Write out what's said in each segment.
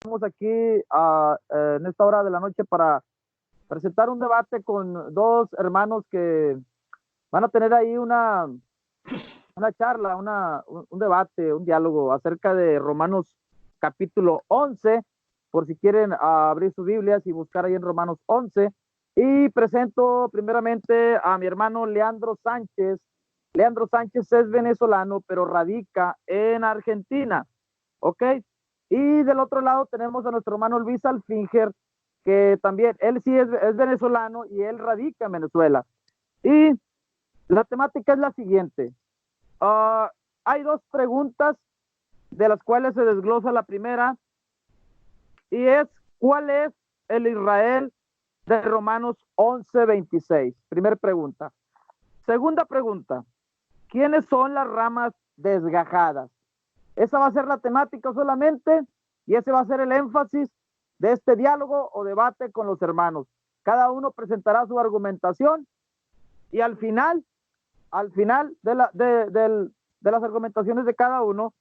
Estamos aquí en esta hora de la noche para presentar un debate con dos hermanos que van a tener ahí una charla, un debate, un diálogo acerca de Romanos capítulo 11, por si quieren abrir sus Biblias y buscar ahí en Romanos 11. Y presento primeramente a mi hermano Leandro Sánchez. Leandro Sánchez es venezolano, pero radica en Argentina, ¿ok? Y del otro lado tenemos a nuestro hermano Luis Alfinger, que también, él sí es venezolano y él radica en Venezuela. Y la temática es la siguiente. Hay dos preguntas de las cuales se desglosa la primera y es, ¿cuál es el Israel de Romanos 11:26? Primera pregunta. Segunda pregunta, ¿quiénes son las ramas desgajadas? Esa va a ser la temática solamente y ese va a ser el énfasis de este diálogo o debate con los hermanos. Cada uno presentará su argumentación y al final de las argumentaciones de cada uno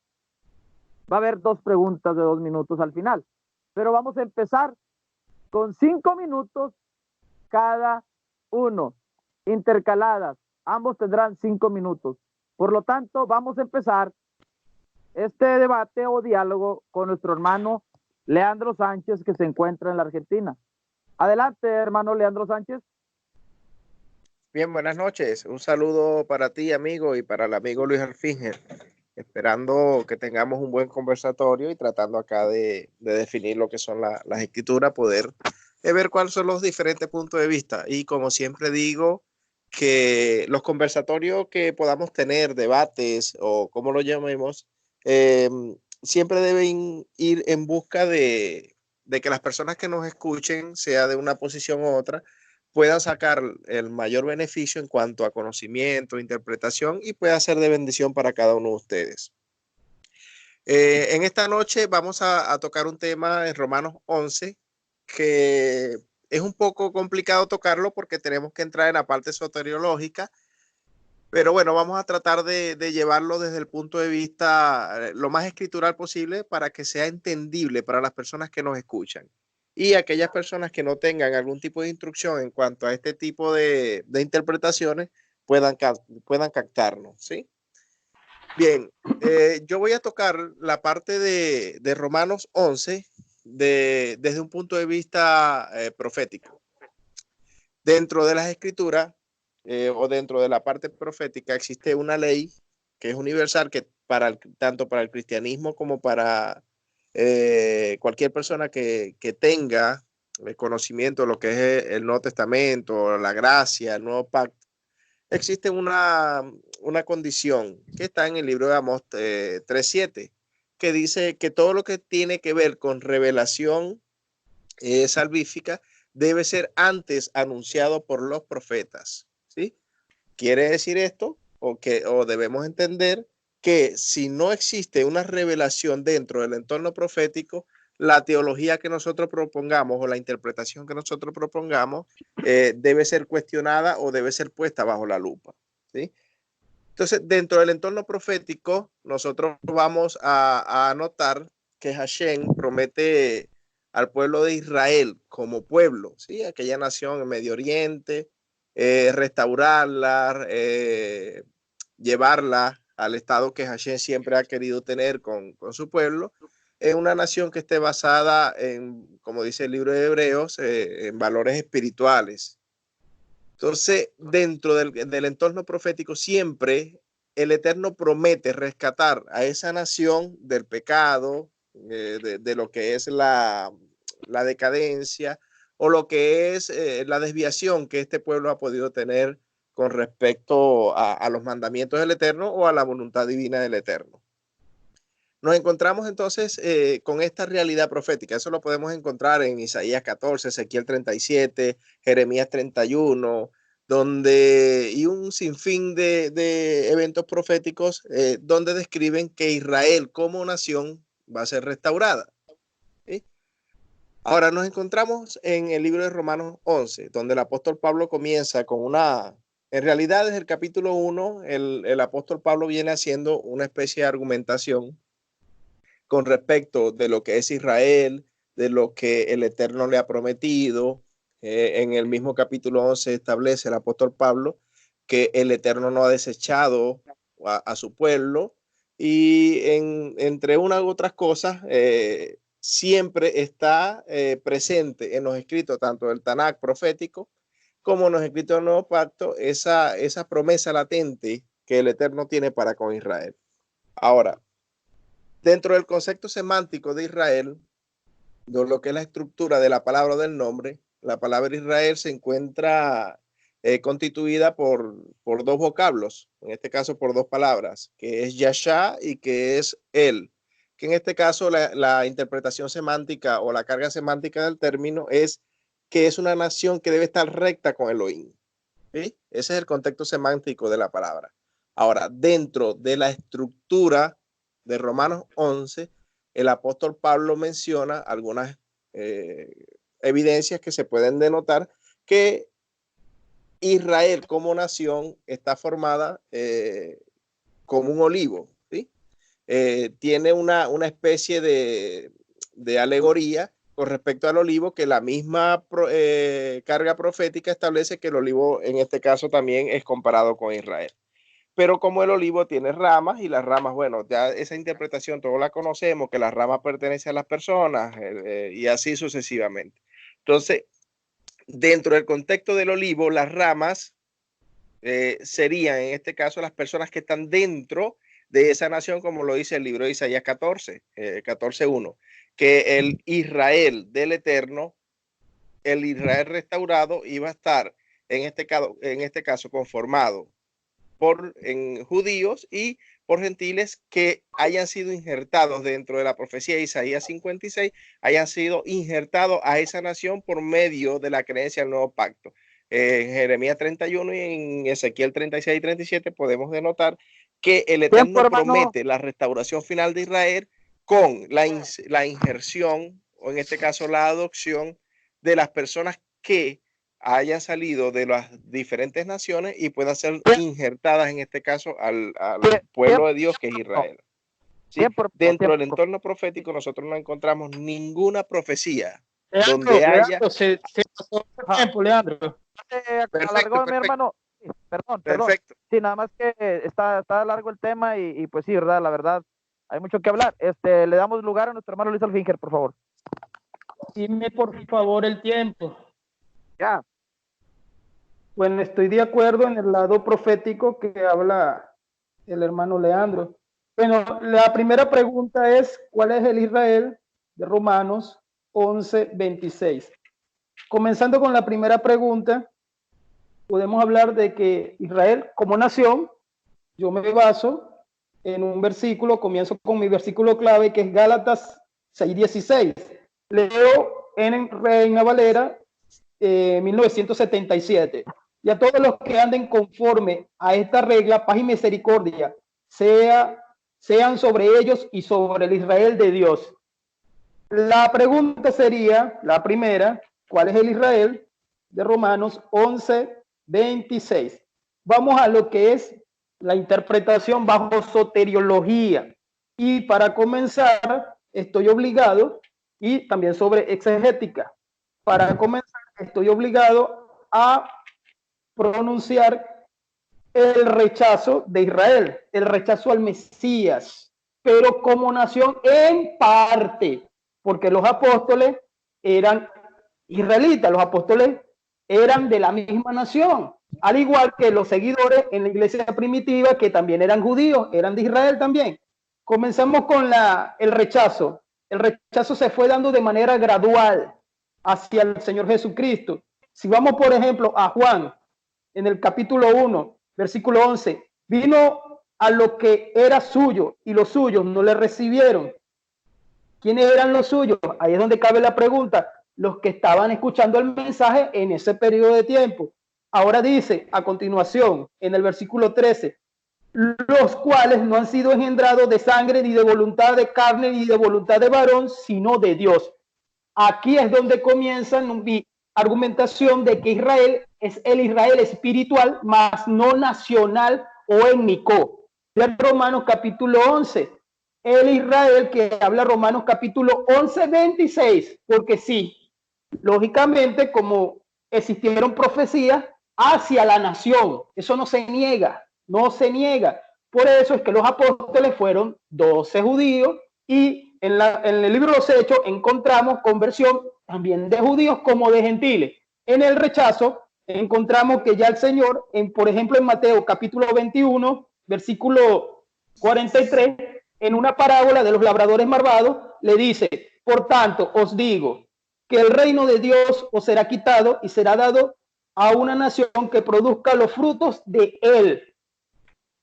va a haber dos preguntas de 2 minutos al final. Pero vamos a empezar con 5 minutos cada uno, intercaladas. Ambos tendrán 5 minutos. Por lo tanto, vamos a empezar este debate o diálogo con nuestro hermano Leandro Sánchez, que se encuentra en la Argentina. Adelante, hermano Leandro Sánchez. Bien, buenas noches. Un saludo para ti, amigo, y para el amigo Luis Alfinger. Esperando que tengamos un buen conversatorio y tratando acá de definir lo que son las escrituras, poder ver cuáles son los diferentes puntos de vista. Y como siempre digo, que los conversatorios que podamos tener, debates o como lo llamemos, siempre deben ir en busca de que las personas que nos escuchen, sea de una posición u otra, puedan sacar el mayor beneficio en cuanto a conocimiento, interpretación y pueda ser de bendición para cada uno de ustedes. En esta noche vamos a tocar un tema en Romanos 11 que es un poco complicado tocarlo porque tenemos que entrar en la parte soteriológica, pero bueno, vamos a tratar de llevarlo desde el punto de vista lo más escritural posible para que sea entendible para las personas que nos escuchan. Y aquellas personas que no tengan algún tipo de instrucción en cuanto a este tipo de interpretaciones puedan captarnos, ¿sí? Bien, yo voy a tocar la parte de Romanos 11 desde un punto de vista profético. Dentro de las escrituras o dentro de la parte profética existe una ley que es universal, que tanto para el cristianismo como para cualquier persona que tenga el conocimiento de lo que es el Nuevo Testamento, la gracia, el Nuevo Pacto. Existe una condición que está en el libro de Amós 3:7, que dice que todo lo que tiene que ver con revelación salvífica debe ser antes anunciado por los profetas, ¿sí? Quiere decir esto, o debemos entender que si no existe una revelación dentro del entorno profético, la teología que nosotros propongamos o la interpretación que nosotros propongamos debe ser cuestionada o debe ser puesta bajo la lupa, ¿sí? Entonces, dentro del entorno profético, nosotros vamos a notar que Hashem promete al pueblo de Israel como pueblo, ¿sí? Aquella nación en Medio Oriente, restaurarla, llevarla al estado que Hashem siempre ha querido tener con su pueblo, en una nación que esté basada en, como dice el libro de Hebreos, en valores espirituales. Entonces, dentro del entorno profético, siempre el Eterno promete rescatar a esa nación del pecado, de lo que es la decadencia o lo que es la desviación que este pueblo ha podido tener con respecto a los mandamientos del Eterno o a la voluntad divina del Eterno. Nos encontramos entonces con esta realidad profética. Eso lo podemos encontrar en Isaías 14, Ezequiel 37, Jeremías 31, y un sinfín de eventos proféticos donde describen que Israel como nación va a ser restaurada, ¿sí? Ahora nos encontramos en el libro de Romanos 11, donde el apóstol Pablo comienza con en realidad desde el capítulo 1, el apóstol Pablo viene haciendo una especie de argumentación con respecto de lo que es Israel, de lo que el Eterno le ha prometido. En el mismo capítulo 11 establece el apóstol Pablo que el Eterno no ha desechado a su pueblo, y entre unas u otras cosas, siempre está presente en los escritos, tanto del Tanakh profético como en los escritos del Nuevo Pacto, esa promesa latente que el Eterno tiene para con Israel. Ahora, dentro del concepto semántico de Israel, de lo que es la estructura de la palabra o del nombre, la palabra Israel se encuentra constituida por dos vocablos, en este caso por dos palabras, que es Yashá y que es él, que en este caso la interpretación semántica o la carga semántica del término es que es una nación que debe estar recta con Elohim. ¿Sí? Ese es el contexto semántico de la palabra. Ahora, dentro de la estructura de Romanos 11, el apóstol Pablo menciona algunas evidencias que se pueden denotar que Israel como nación está formada como un olivo, ¿sí? Tiene una especie de alegoría con respecto al olivo, que la misma carga profética establece que el olivo en este caso también es comparado con Israel. Pero como el olivo tiene ramas, y las ramas, bueno, ya esa interpretación todos la conocemos, que las ramas pertenecen a las personas, y así sucesivamente. Entonces, dentro del contexto del olivo, las ramas serían en este caso las personas que están dentro de esa nación, como lo dice el libro de Isaías 14:1, que el Israel del Eterno, el Israel restaurado, iba a estar en este caso conformado por judíos y por gentiles que hayan sido injertados dentro de la profecía de Isaías 56, hayan sido injertados a esa nación por medio de la creencia del nuevo pacto. En Jeremías 31 y en Ezequiel 36 y 37 podemos denotar que el Eterno promete la restauración final de Israel con la injerción, o en este caso la adopción, de las personas que hayan salido de las diferentes naciones y puedan ser injertadas en este caso al pueblo de Dios, que es Israel. ¿Sí? Dentro del entorno profético nosotros no encontramos ninguna profecía donde haya... Se pasó el tiempo, Leandro. Perfecto. Mi hermano. Perdón. Perfecto. Sí, nada más que está largo el tema y pues sí, ¿verdad? La verdad, hay mucho que hablar. Le damos lugar a nuestro hermano Luis Alfinger, por favor. Dime por favor el tiempo. Ya. Bueno, estoy de acuerdo en el lado profético que habla el hermano Leandro. Bueno, la primera pregunta es, ¿cuál es el Israel de Romanos 11:26? Comenzando con la primera pregunta, podemos hablar de que Israel como nación, yo me baso en un versículo, comienzo con mi versículo clave, que es Gálatas 6:16. Leo en Reina Valera 1977. Y a todos los que anden conforme a esta regla, paz y misericordia sean sobre ellos y sobre el Israel de Dios. La pregunta sería, la primera, ¿cuál es el Israel de Romanos 11:26? Vamos a lo que es la interpretación bajo soteriología. Y para comenzar, estoy obligado, y también sobre exegética, para comenzar, estoy obligado a pronunciar el rechazo de Israel, el rechazo al Mesías, pero como nación en parte, porque los apóstoles eran israelitas, los apóstoles eran de la misma nación, al igual que los seguidores en la iglesia primitiva, que también eran judíos, eran de Israel también. Comenzamos con el rechazo. El rechazo se fue dando de manera gradual hacia el Señor Jesucristo. Si vamos, por ejemplo, a Juan, en el capítulo 1, versículo 11, vino a lo que era suyo y los suyos no le recibieron. ¿Quiénes eran los suyos? Ahí es donde cabe la pregunta. Los que estaban escuchando el mensaje en ese periodo de tiempo. Ahora dice, a continuación, en el versículo 13, los cuales no han sido engendrados de sangre, ni de voluntad de carne, ni de voluntad de varón, sino de Dios. Aquí es donde comienza mi argumentación de que Israel es el Israel espiritual, más no nacional o étnico. De Romanos capítulo 11. el Israel que habla Romanos capítulo 11, 26, porque sí, lógicamente, como existieron profecías hacia la nación, eso no se niega, no se niega. Por eso es que los apóstoles fueron 12 judíos y en el libro de los Hechos encontramos conversión también de judíos como de gentiles. En el rechazo encontramos que ya el Señor, por ejemplo en Mateo capítulo 21, versículo 43, en una parábola de los labradores malvados, le dice, por tanto os digo, que el reino de Dios os será quitado y será dado a una nación que produzca los frutos de él.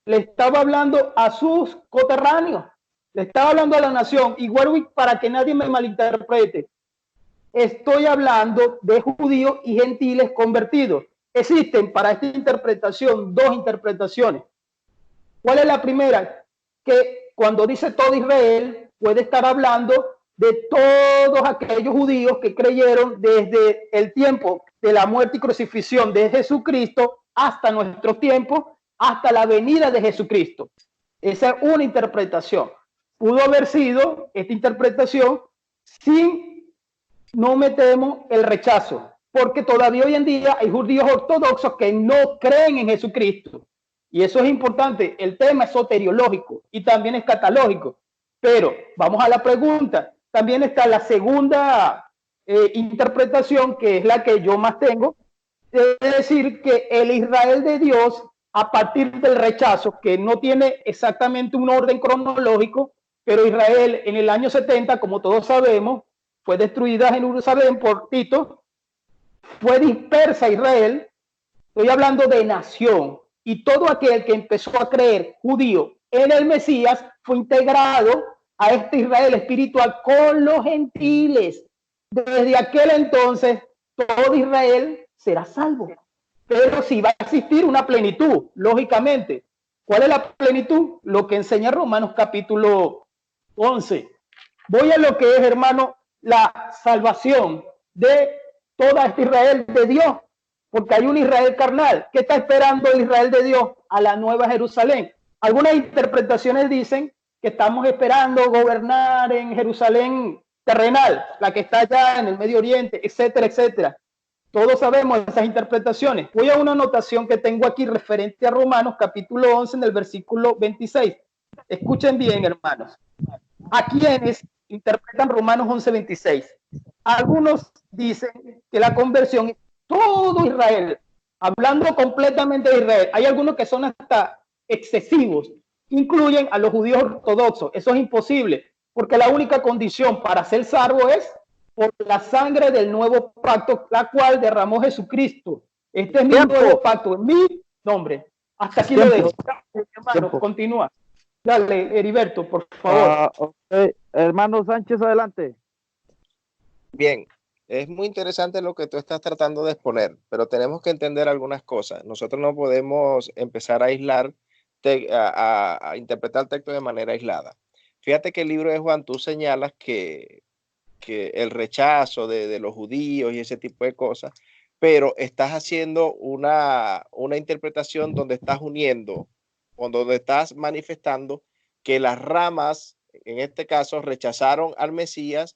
Le estaba hablando a sus coterráneos, le estaba hablando a la nación, igual para que nadie me malinterprete. Estoy hablando de judíos y gentiles convertidos. Existen para esta interpretación dos interpretaciones. ¿Cuál es la primera? Que cuando dice todo Israel, puede estar hablando de todos aquellos judíos que creyeron desde el tiempo de la muerte y crucifixión de Jesucristo hasta nuestros tiempos, hasta la venida de Jesucristo. Esa es una interpretación. Pudo haber sido esta interpretación sin, no metemos el rechazo, porque todavía hoy en día hay judíos ortodoxos que no creen en Jesucristo. Y eso es importante. El tema es soteriológico y también es catalógico. Pero vamos a la pregunta. También está la segunda interpretación, que es la que yo más tengo, es decir, que el Israel de Dios, a partir del rechazo, que no tiene exactamente un orden cronológico, pero Israel en el año 70, como todos sabemos, fue destruida en Jerusalén por Tito, fue dispersa Israel, estoy hablando de nación, y todo aquel que empezó a creer judío en el Mesías fue integrado a este Israel espiritual con los gentiles. Desde aquel entonces, todo Israel será salvo. Pero sí va a existir una plenitud, lógicamente. ¿Cuál es la plenitud? Lo que enseña Romanos capítulo 11. Voy a lo que es, hermano, la salvación de toda este Israel de Dios, porque hay un Israel carnal. ¿Qué está esperando el Israel de Dios? A la nueva Jerusalén. Algunas interpretaciones dicen que estamos esperando gobernar en Jerusalén terrenal, la que está allá en el Medio Oriente, etcétera, etcétera. Todos sabemos esas interpretaciones. Voy a una anotación que tengo aquí referente a Romanos capítulo 11 en el versículo 26. Escuchen bien, hermanos. ¿A quiénes interpretan Romanos 11, 26? Algunos dicen que la conversión es todo Israel, hablando completamente de Israel. Hay algunos que son hasta excesivos, incluyen a los judíos ortodoxos. Eso es imposible, porque la única condición para ser salvo es por la sangre del nuevo pacto, la cual derramó Jesucristo. Este es mi nuevo pacto, en mi nombre. Hasta aquí lo dejo. Hermano, continúa. Dale, Heriberto, por favor. Okay. Hermano Sánchez, adelante. Bien, es muy interesante lo que tú estás tratando de exponer, pero tenemos que entender algunas cosas. Nosotros no podemos empezar a aislar, a interpretar el texto de manera aislada. Fíjate que el libro de Juan, tú señalas que el rechazo de los judíos y ese tipo de cosas, pero estás haciendo una interpretación donde estás uniendo, o donde estás manifestando que las ramas, en este caso, rechazaron al Mesías,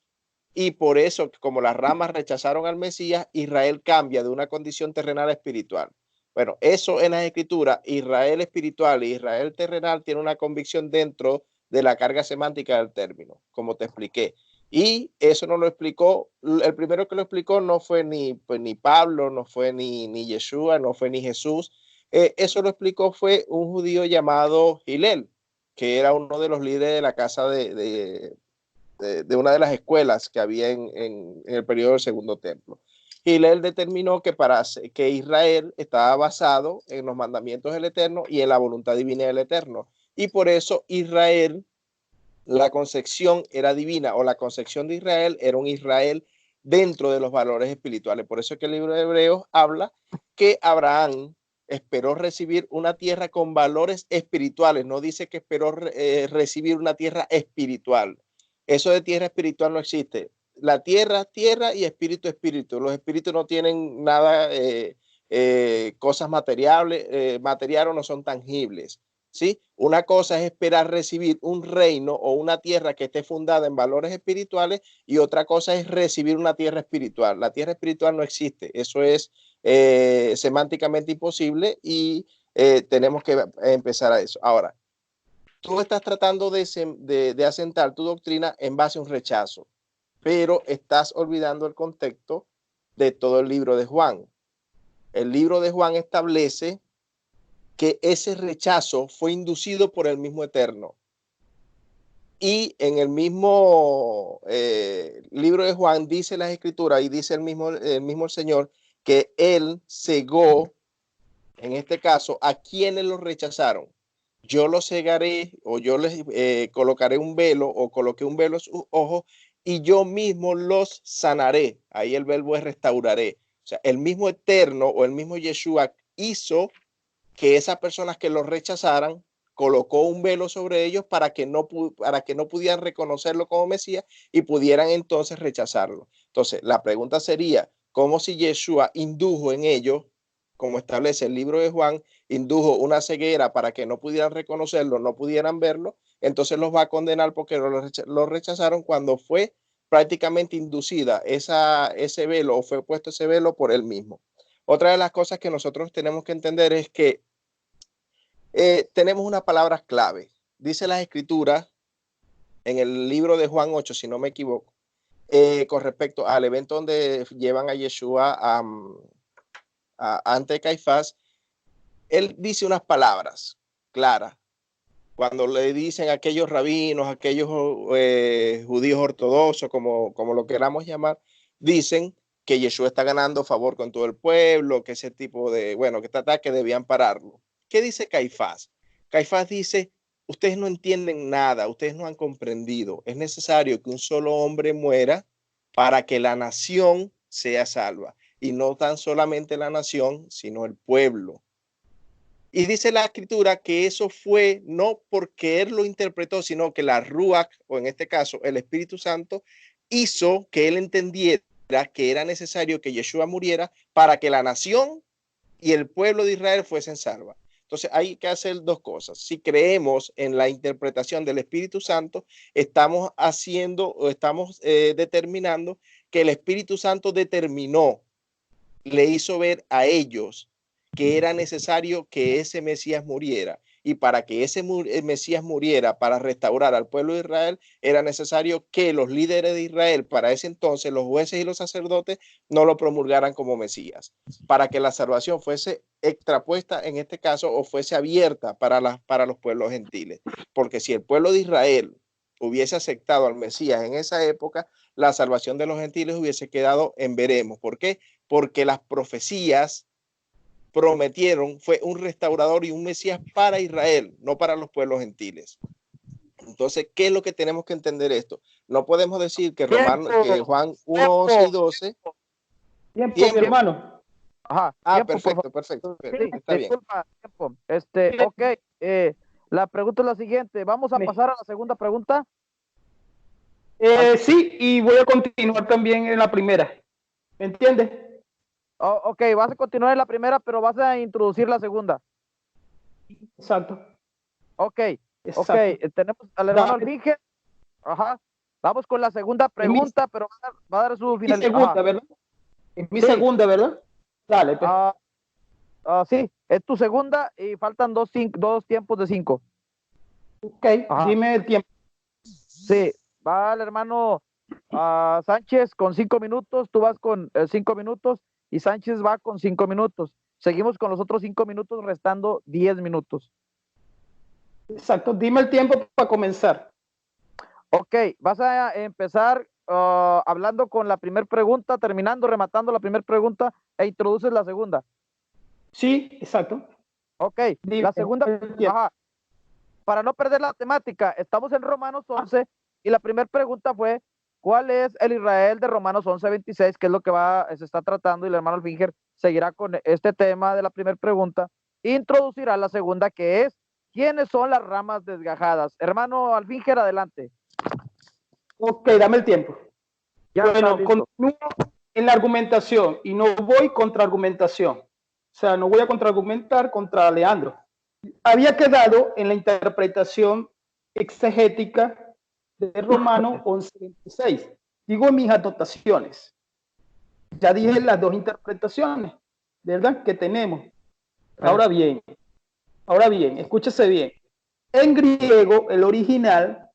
y por eso, como las ramas rechazaron al Mesías, Israel cambia de una condición terrenal a espiritual. Bueno, eso en las escrituras, Israel espiritual y Israel terrenal tiene una convicción dentro de la carga semántica del término, como te expliqué. Y eso no lo explicó, el primero que lo explicó no fue ni Pablo, no fue ni Yeshua, no fue ni Jesús. Eso lo explicó fue un judío llamado Hillel, que era uno de los líderes de la casa de una de las escuelas que había en el periodo del Segundo Templo. Hillel determinó que Israel estaba basado en los mandamientos del Eterno y en la voluntad divina del Eterno. Y por eso Israel, la concepción era divina, o la concepción de Israel era un Israel dentro de los valores espirituales. Por eso es que el libro de Hebreos habla que Abraham esperó recibir una tierra con valores espirituales. No dice que esperó recibir una tierra espiritual. Eso de tierra espiritual no existe. La tierra, tierra, y espíritu, espíritu. Los espíritus no tienen nada, cosas materiales o no son tangibles. ¿sí? Una cosa es esperar recibir un reino o una tierra que esté fundada en valores espirituales y otra cosa es recibir una tierra espiritual. La tierra espiritual no existe, eso es semánticamente imposible y tenemos que empezar a eso. Ahora, tú estás tratando de asentar tu doctrina en base a un rechazo, pero estás olvidando el contexto de todo el libro de Juan. El libro de Juan establece que ese rechazo fue inducido por el mismo Eterno. Y en el mismo libro de Juan dice las escrituras y dice el mismo Señor que él cegó, en este caso, a quienes lo rechazaron. Yo los cegaré o yo les colocaré un velo o coloqué un velo en sus ojos y yo mismo los sanaré. Ahí el verbo es restauraré. O sea, el mismo Eterno o el mismo Yeshua hizo que esas personas que los rechazaran, colocó un velo sobre ellos para que no pudieran reconocerlo como Mesías y pudieran entonces rechazarlo. Entonces, la pregunta sería, ¿cómo si Yeshua indujo en ellos, como establece el libro de Juan, indujo una ceguera para que no pudieran reconocerlo, no pudieran verlo? Entonces los va a condenar porque lo rechazaron cuando fue prácticamente inducida ese velo o fue puesto ese velo por él mismo. Otra de las cosas que nosotros tenemos que entender es que tenemos unas palabras clave. Dice las escrituras en el libro de Juan 8, si no me equivoco, con respecto al evento donde llevan a Yeshua ante Caifás, él dice unas palabras claras. Cuando le dicen a aquellos rabinos, a aquellos judíos ortodoxos, como lo queramos llamar, dicen que Yeshua está ganando favor con todo el pueblo, que ese tipo de, bueno, que este ataque debían pararlo. ¿Qué dice Caifás? Caifás dice, ustedes no entienden nada, ustedes no han comprendido. Es necesario que un solo hombre muera para que la nación sea salva. Y no tan solamente la nación, sino el pueblo. Y dice la escritura que eso fue no porque él lo interpretó, sino que la Ruach, o en este caso el Espíritu Santo, hizo que él entendiera que era necesario que Yeshua muriera para que la nación y el pueblo de Israel fuesen salvas. Entonces hay que hacer dos cosas. Si creemos en la interpretación del Espíritu Santo, estamos haciendo o estamos determinando que el Espíritu Santo determinó, le hizo ver a ellos que era necesario que ese Mesías muriera. Y para que ese Mesías muriera, para restaurar al pueblo de Israel, era necesario que los líderes de Israel, para ese entonces, los jueces y los sacerdotes, no lo promulgaran como Mesías. Para que la salvación fuese extrapuesta, en este caso, o fuese abierta para los pueblos gentiles. Porque si el pueblo de Israel hubiese aceptado al Mesías en esa época, la salvación de los gentiles hubiese quedado en veremos. ¿Por qué? Porque las profecías prometieron fue un restaurador y un Mesías para Israel, no para los pueblos gentiles. Entonces, ¿qué es lo que tenemos que entender esto? No podemos decir que, Juan 1, 11 y 12. Tiempo, mi hermano. Ajá. Perfecto. Sí, está disculpa, bien. Tiempo. Ok, la pregunta es la siguiente. Vamos a pasar a la segunda pregunta. Sí, y voy a continuar también en la primera. ¿Me entiendes? Ok, vas a continuar en la primera, pero vas a introducir la segunda. Exacto. Ok, tenemos al hermano Alfinge. Ajá. Vamos con la segunda pregunta, pero va a dar su final. Mi segunda, ¿verdad? Es mi segunda, ¿verdad? Dale, pues. Sí, es tu segunda y faltan dos tiempos de 5. Ok, dime el tiempo. Sí, va el hermano Sánchez con 5 minutos, tú vas con 5 minutos y Sánchez va con 5 minutos. Seguimos con los otros 5 minutos, restando 10 minutos. Exacto, dime el tiempo para comenzar. Ok, vas a empezar hablando con la primera pregunta, rematando la primera pregunta e introduces la segunda. Sí, exacto. Ok, la segunda, para no perder la temática, estamos en Romanos 11 y la primera pregunta fue, ¿cuál es el Israel de Romanos 11:26? Que es lo que se está tratando y el hermano Alfinger seguirá con este tema de la primera pregunta. Introducirá la segunda, que es, ¿quiénes son las ramas desgajadas? Hermano Alfinger, adelante. Ok, dame el tiempo. Bueno, continúo en la argumentación y no voy contra argumentación. O sea, no voy a contraargumentar contra Leandro. había quedado en la interpretación exegética de Romanos 11:26. Digo mis anotaciones. Ya dije las dos interpretaciones, ¿verdad? Que tenemos. Ahora bien, escúchese bien. En griego, el original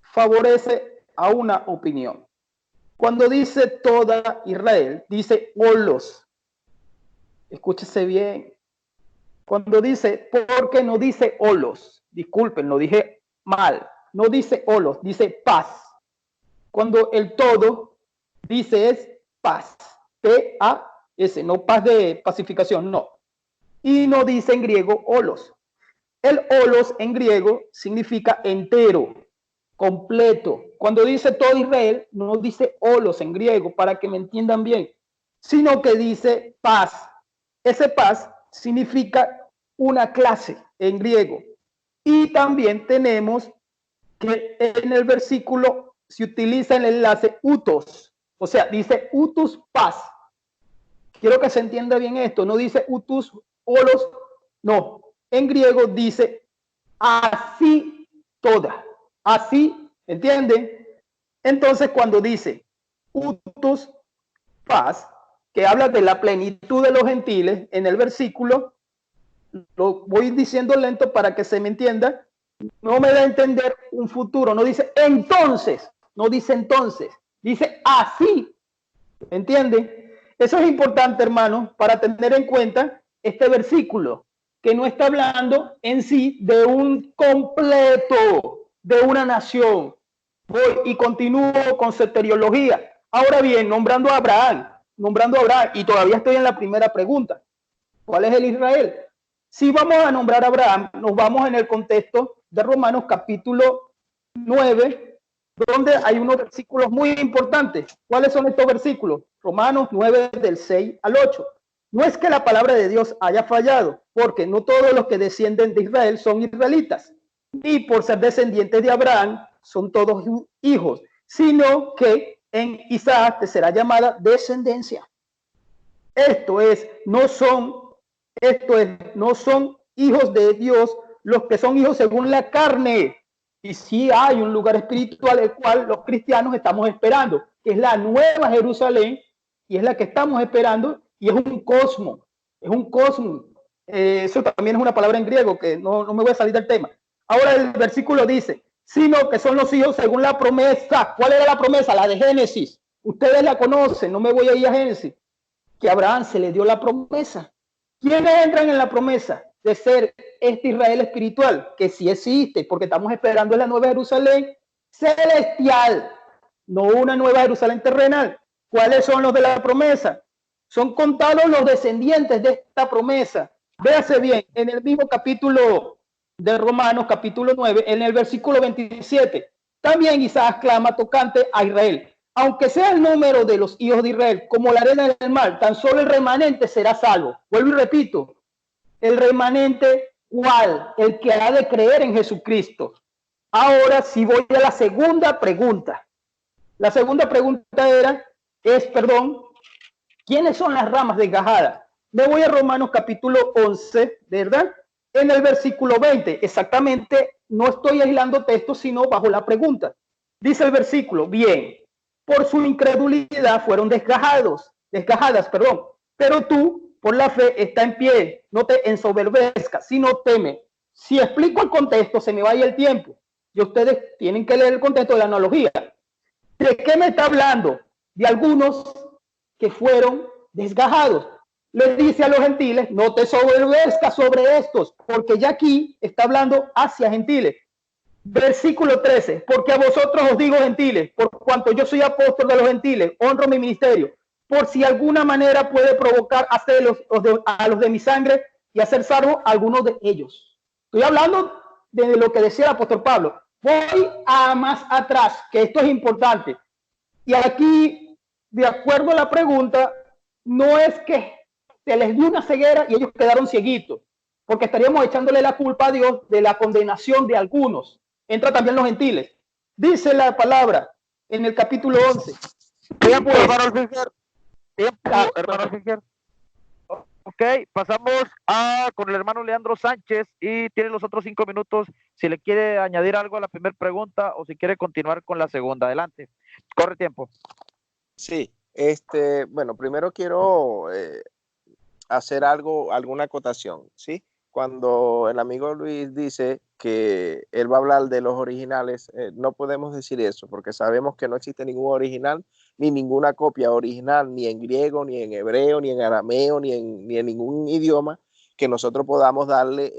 favorece a una opinión. Cuando dice toda Israel, dice olos. Escúchese bien. Cuando dice, porque no dice olos, disculpen, lo dije mal, no dice olos, dice paz. Cuando el todo dice es paz, P-A-S, no paz de pacificación, no. Y no dice en griego olos. El olos en griego significa entero, completo. Cuando dice todo Israel, no dice olos en griego, para que me entiendan bien, sino que dice paz. Ese paz significa una clase en griego. Y también tenemos que en el versículo se utiliza el enlace utos, o sea, dice utus paz. Quiero que se entienda bien esto, no dice utus olos, no. En griego dice así toda, así, ¿entienden? Entonces cuando dice utus paz, que habla de la plenitud de los gentiles, en el versículo, lo voy diciendo lento para que se me entienda, no me da a entender un futuro, no dice entonces, no dice entonces, dice así, ¿entienden? Eso es importante, hermano, para tener en cuenta este versículo, que no está hablando en sí de un completo, de una nación. Voy y continúo con soteriología. Ahora bien, nombrando a Abraham, y todavía estoy en la primera pregunta. ¿Cuál es el Israel? Si vamos a nombrar a Abraham, nos vamos en el contexto de Romanos capítulo 9, donde hay unos versículos muy importantes. ¿Cuáles son estos versículos? Romanos 9 del 6 al 8. No es que la palabra de Dios haya fallado, porque no todos los que descienden de Israel son israelitas, y por ser descendientes de Abraham son todos hijos, sino que en Isaac te será llamada descendencia. No son hijos de Dios los que son hijos según la carne. Y sí hay un lugar espiritual el cual los cristianos estamos esperando, que es la nueva Jerusalén, y es la que estamos esperando, y es un cosmos, eso también es una palabra en griego, que no me voy a salir del tema. Ahora el versículo dice, sino que son los hijos según la promesa. ¿Cuál era la promesa? La de Génesis. Ustedes la conocen, no me voy a ir a Génesis. Que a Abraham se le dio la promesa. ¿Quiénes entran en la promesa de ser este Israel espiritual? Que sí existe, porque estamos esperando en la nueva Jerusalén celestial, no una nueva Jerusalén terrenal. ¿Cuáles son los de la promesa? Son contados los descendientes de esta promesa. Véase bien, en el mismo capítulo de Romanos, capítulo 9, en el versículo 27, también Isaías clama tocante a Israel. Aunque sea el número de los hijos de Israel como la arena del mar, tan solo el remanente será salvo. Vuelvo y repito, el remanente, ¿cuál? El que ha de creer en Jesucristo. Ahora sí voy a la segunda pregunta. La segunda pregunta ¿quiénes son las ramas desgajadas? Me voy a Romanos capítulo 11, ¿verdad? En el versículo 20, exactamente, no estoy aislando textos, sino bajo la pregunta. Dice el versículo, bien, por su incredulidad fueron desgajadas, pero tú, por la fe, está en pie, no te ensoberbezcas, sino teme. Si explico el contexto, se me va a ir el tiempo, y ustedes tienen que leer el contexto de la analogía. ¿De qué me está hablando? De algunos que fueron desgajados. Les dice a los gentiles, no te soberbezcas sobre estos, porque ya aquí está hablando hacia gentiles. Versículo 13, porque a vosotros os digo gentiles, por cuanto yo soy apóstol de los gentiles, honro mi ministerio, por si alguna manera puede provocar a celos a los de mi sangre y hacer salvo a algunos de ellos. Estoy hablando de lo que decía el apóstol Pablo. Voy a más atrás, que esto es importante. Y aquí, de acuerdo a la pregunta, no es que se les dio una ceguera y ellos quedaron cieguitos, porque estaríamos echándole la culpa a Dios de la condenación de algunos. Entra también los gentiles. Dice la palabra en el capítulo 11. Tiempo, hermano Fischer. Ok, pasamos con el hermano Leandro Sánchez y tiene los otros 5 minutos si le quiere añadir algo a la primera pregunta o si quiere continuar con la segunda. Adelante, corre tiempo. Sí, bueno, primero quiero hacer alguna acotación, ¿sí? Cuando el amigo Luis dice que él va a hablar de los originales, no podemos decir eso, porque sabemos que no existe ningún original, ni ninguna copia original, ni en griego, ni en hebreo, ni en arameo, ni en ningún idioma que nosotros podamos darle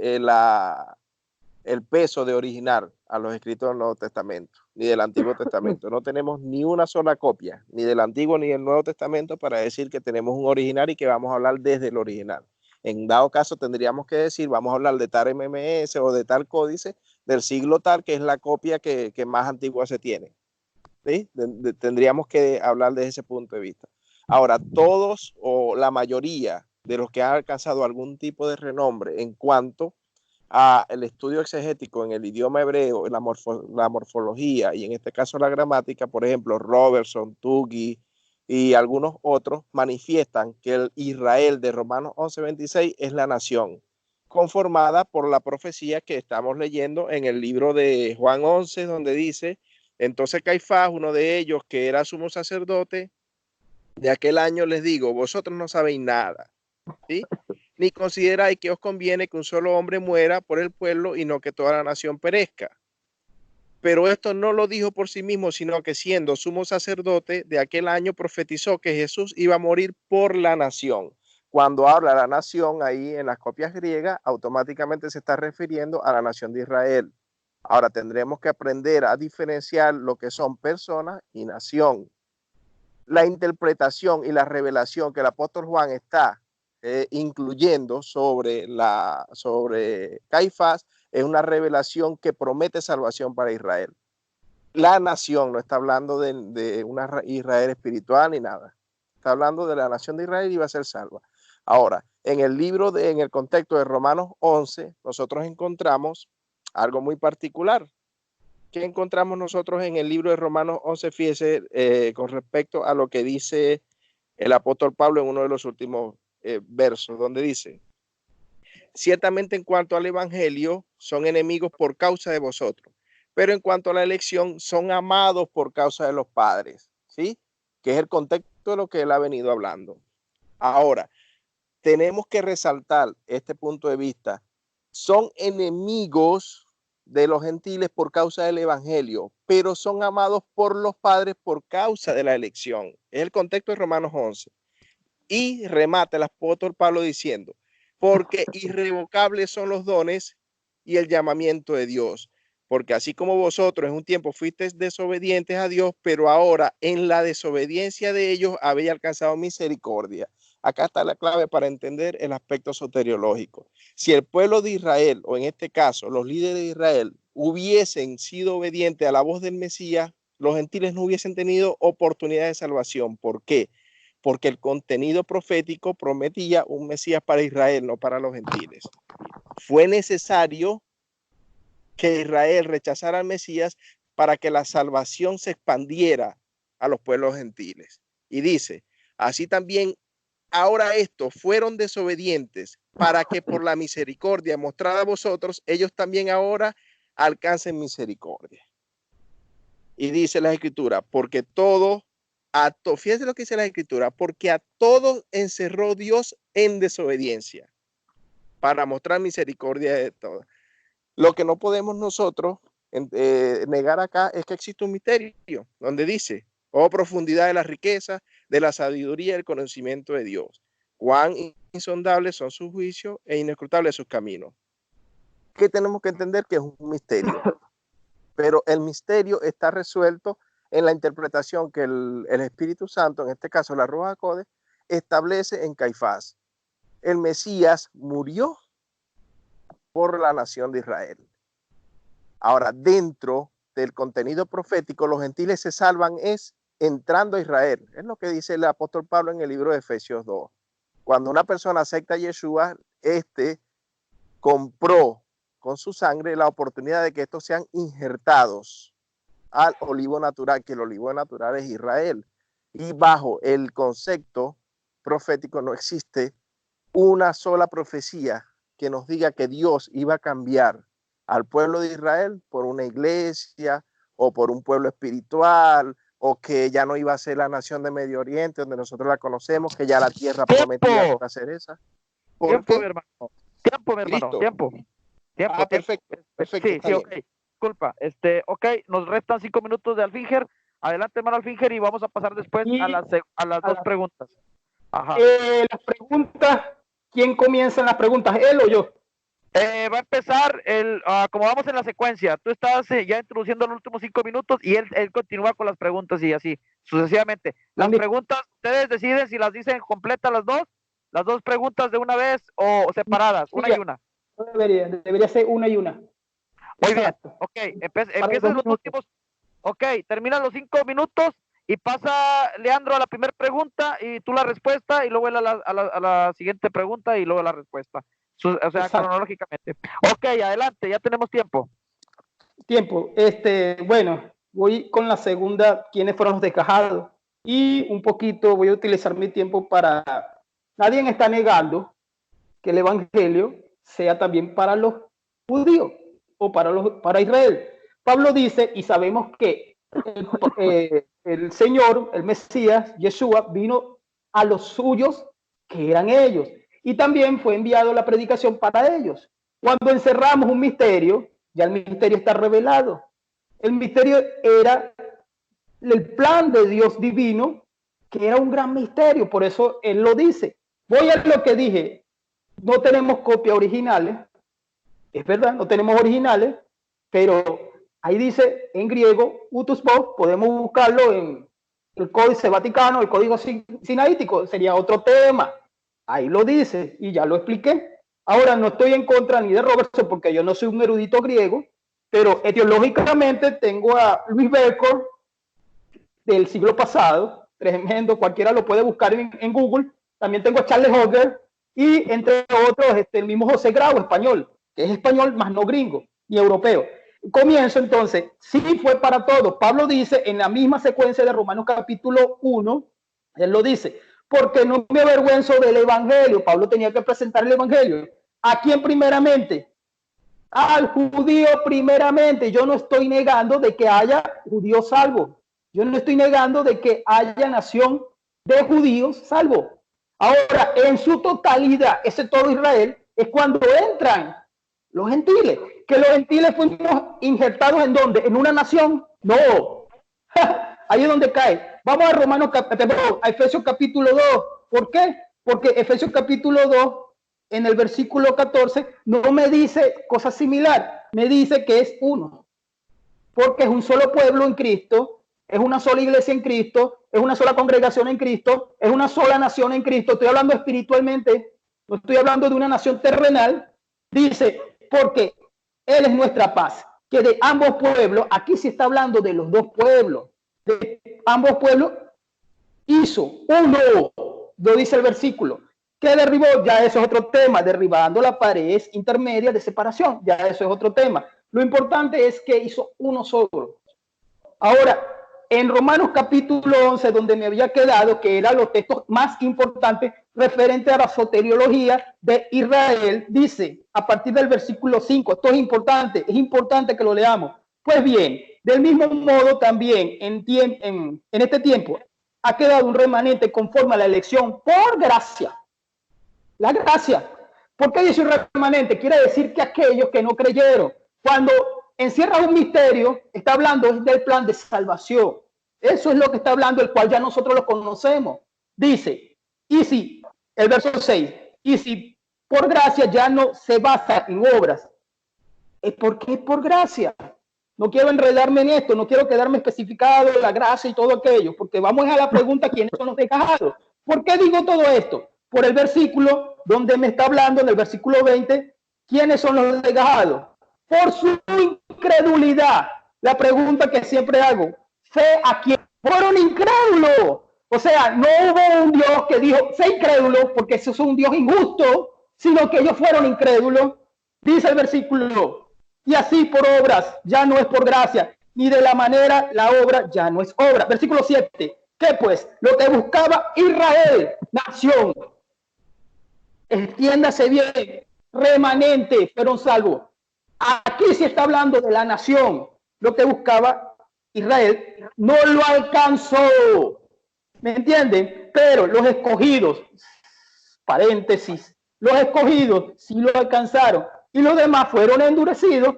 el peso de original a los escritos del Nuevo Testamento, ni del Antiguo Testamento. No tenemos ni una sola copia, ni del Antiguo ni del Nuevo Testamento, para decir que tenemos un original y que vamos a hablar desde el original. En dado caso, tendríamos que decir, vamos a hablar de tal MMS o de tal códice del siglo tal, que es la copia que más antigua se tiene. ¿Sí? Tendríamos que hablar desde ese punto de vista. Ahora, todos o la mayoría de los que han alcanzado algún tipo de renombre en cuanto el estudio exegético en el idioma hebreo, la morfología y en este caso la gramática, por ejemplo, Robertson, Tuggy y algunos otros manifiestan que el Israel de Romanos 11:26 es la nación conformada por la profecía que estamos leyendo en el libro de Juan 11, donde dice, entonces Caifás, uno de ellos que era sumo sacerdote de aquel año, les digo, vosotros no sabéis nada, ¿sí? Ni consideráis que os conviene que un solo hombre muera por el pueblo y no que toda la nación perezca. Pero esto no lo dijo por sí mismo, sino que siendo sumo sacerdote de aquel año profetizó que Jesús iba a morir por la nación. Cuando habla la nación ahí en las copias griegas, automáticamente se está refiriendo a la nación de Israel. Ahora tendremos que aprender a diferenciar lo que son personas y nación. La interpretación y la revelación que el apóstol Juan está incluyendo sobre Caifás es una revelación que promete salvación para Israel. La nación no está hablando de una Israel espiritual ni nada. Está hablando de la nación de Israel y va a ser salva. Ahora, en el contexto de Romanos 11, nosotros encontramos algo muy particular. ¿Qué encontramos nosotros en el libro de Romanos 11? Fíjese, con respecto a lo que dice el apóstol Pablo en uno de los últimos versos, donde dice, ciertamente en cuanto al evangelio, son enemigos por causa de vosotros, pero en cuanto a la elección, son amados por causa de los padres, ¿sí? Que es el contexto de lo que él ha venido hablando. Ahora, tenemos que resaltar este punto de vista. Son enemigos de los gentiles por causa del evangelio, pero son amados por los padres por causa de la elección. Es el contexto de Romanos 11. Y remata el apóstol Pablo diciendo, porque irrevocables son los dones y el llamamiento de Dios. Porque así como vosotros en un tiempo fuisteis desobedientes a Dios, pero ahora en la desobediencia de ellos habéis alcanzado misericordia. Acá está la clave para entender el aspecto soteriológico. Si el pueblo de Israel, o en este caso los líderes de Israel, hubiesen sido obedientes a la voz del Mesías, los gentiles no hubiesen tenido oportunidad de salvación. ¿Por qué? Porque el contenido profético prometía un Mesías para Israel, no para los gentiles. Fue necesario que Israel rechazara al Mesías para que la salvación se expandiera a los pueblos gentiles. Y dice, así también ahora estos fueron desobedientes para que por la misericordia mostrada a vosotros, ellos también ahora alcancen misericordia. Y dice la Escritura, porque todo, fíjense lo que dice la Escritura, porque a todos encerró Dios en desobediencia para mostrar misericordia de todos. Lo que no podemos nosotros negar acá es que existe un misterio donde dice, oh profundidad de la riqueza, de la sabiduría y el conocimiento de Dios. Cuán insondables son sus juicios e inescrutables sus caminos. ¿Qué tenemos que entender? Que es un misterio. Pero el misterio está resuelto en la interpretación que el Espíritu Santo, en este caso la Ruach HaKodesh, establece en Caifás. El Mesías murió por la nación de Israel. Ahora, dentro del contenido profético, los gentiles se salvan es entrando a Israel. Es lo que dice el apóstol Pablo en el libro de Efesios 2. Cuando una persona acepta a Yeshua, compró con su sangre la oportunidad de que estos sean injertados al olivo natural, que el olivo natural es Israel. Y bajo el concepto profético no existe una sola profecía que nos diga que Dios iba a cambiar al pueblo de Israel por una iglesia o por un pueblo espiritual, o que ya no iba a ser la nación de Medio Oriente donde nosotros la conocemos, que ya la tierra prometida va a ser esa? Tiempo, mi hermano. Tiempo, mi hermano. Cristo. Tiempo. Perfecto. Perfecto. Sí, ok. Disculpa. Ok, nos restan 5 minutos de Alfinger. Adelante, hermano Alfinger, y vamos a pasar después a las dos preguntas. Ajá. Las preguntas, ¿quién comienza en las preguntas? ¿Él o yo? Va a empezar, como vamos en la secuencia, tú estás ya introduciendo los últimos 5 minutos y él continúa con las preguntas y así, sucesivamente. Las preguntas, ustedes deciden si las dicen completas las dos preguntas de una vez o separadas, una y una. Debería ser una y una. Muy bien, ok, empiezan los últimos, ok, terminan los 5 minutos y pasa Leandro a la primera pregunta y tú la respuesta y luego él a la siguiente pregunta y luego la respuesta. O sea, exacto, cronológicamente. Ok, adelante, ya tenemos tiempo. Bueno, voy con la segunda, ¿quiénes fueron los desgajados? Y un poquito voy a utilizar mi tiempo para... Nadie está negando que el evangelio sea también para los judíos o para Israel. Pablo dice, y sabemos que el Señor, el Mesías, Yeshua, vino a los suyos, que eran ellos. Y también fue enviado la predicación para ellos. Cuando encerramos un misterio, ya el misterio está revelado. El misterio era el plan de Dios divino, que era un gran misterio. Por eso él lo dice. Voy a lo que dije. No tenemos copias originales. Es verdad, no tenemos originales. Pero ahí dice en griego, utus pos, podemos buscarlo en el Códice Vaticano, el Código Sinaítico. Sería otro tema. Ahí lo dice y ya lo expliqué. Ahora no estoy en contra ni de Robertson porque yo no soy un erudito griego, pero etiológicamente tengo a Luis Bacon del siglo pasado, tremendo, cualquiera lo puede buscar en Google. También tengo a Charles Hogger y entre otros el mismo José Grau, español, que es español más no gringo ni europeo. Comienzo entonces, sí fue para todos. Pablo dice en la misma secuencia de Romanos capítulo 1, él lo dice, porque no me avergüenzo del evangelio. Pablo tenía que presentar el evangelio. ¿A quién primeramente? Al judío primeramente. Yo no estoy negando de que haya judíos salvos. Yo no estoy negando de que haya nación de judíos salvos. Ahora, en su totalidad, ese todo Israel, es cuando entran los gentiles. Que los gentiles fuimos injertados ¿en dónde? ¿En una nación? No. Ahí es donde cae. Vamos a Efesios capítulo 2. ¿Por qué? Porque Efesios capítulo 2, en el versículo 14, no me dice cosa similar. Me dice que es uno. Porque es un solo pueblo en Cristo, es una sola iglesia en Cristo, es una sola congregación en Cristo, es una sola nación en Cristo. Estoy hablando espiritualmente, no estoy hablando de una nación terrenal. Dice, porque Él es nuestra paz. Que de ambos pueblos, aquí se está hablando de los dos pueblos. De ambos pueblos hizo uno, lo dice el versículo. ¿Qué derribó? Ya eso es otro tema, derribando la pared intermedia de separación, ya eso es otro tema. Lo importante es que hizo uno solo. Ahora, en Romanos capítulo 11, donde me había quedado, que eran los textos más importantes referente a la soteriología de Israel, dice a partir del versículo 5, esto es importante que lo leamos. Pues bien, del mismo modo también en este tiempo ha quedado un remanente conforme a la elección por gracia. La gracia. ¿Por qué dice un remanente? Quiere decir que aquellos que no creyeron, cuando encierra un misterio, está hablando del plan de salvación. Eso es lo que está hablando, el cual ya nosotros lo conocemos. Dice, y si, el verso 6, y si por gracia ya no se basa en obras, es porque es por gracia. No quiero enredarme en esto, no quiero quedarme especificado en la gracia y todo aquello, porque vamos a la pregunta, ¿quiénes son los desgajados? ¿Por qué digo todo esto? Por el versículo donde me está hablando, en el versículo 20, ¿quiénes son los desgajados? Por su incredulidad. La pregunta que siempre hago, ¿fe a quién? Fueron incrédulos. O sea, no hubo un Dios que dijo, sé incrédulo, porque eso es un Dios injusto, sino que ellos fueron incrédulos. Dice el versículo, y así por obras, ya no es por gracia, ni de la manera la obra ya no es obra. Versículo 7, ¿qué pues? Lo que buscaba Israel, nación. entiéndase bien, remanente fueron salvos. Aquí se está hablando de la nación, lo que buscaba Israel, no lo alcanzó, ¿me entienden? Pero los escogidos, paréntesis, los escogidos sí lo alcanzaron y los demás fueron endurecidos